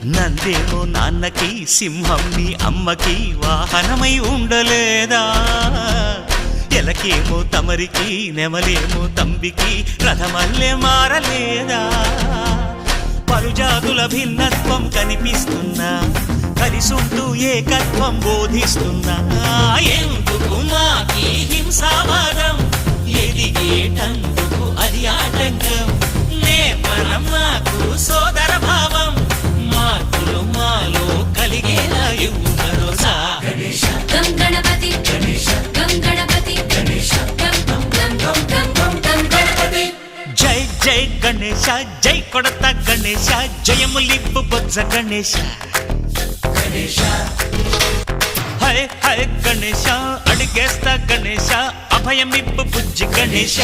నందేమో నాన్నకి సింహం నీ అమ్మకి వాహనమై ఉండలేదా ఎలకేమో తమరికి నెమలేమో తంబికి రథమల్లే మారలేదా పలుజాతుల భిన్నత్వం కనిపిస్తున్నా కలిసుంటూ ఏకత్వం బోధిస్తున్నా ఎందుకు మాకి హింసావాదం ఎదిగేటందుకు అది ఆటంకం నేపరం మాకు సోదర భావం మార్పులు మాలో కలిగేలా ఇవ్వు భరోసా గం గణపతి గం గణపతి గం గణపతి జై జై గణేశ జై కొడత గణేశ జయములిప్పు బొజ్జ గణేశ హై హై గణేశ అడిగేస్తా గణేశ అభయమిప్పు బుజ్జి గణేశ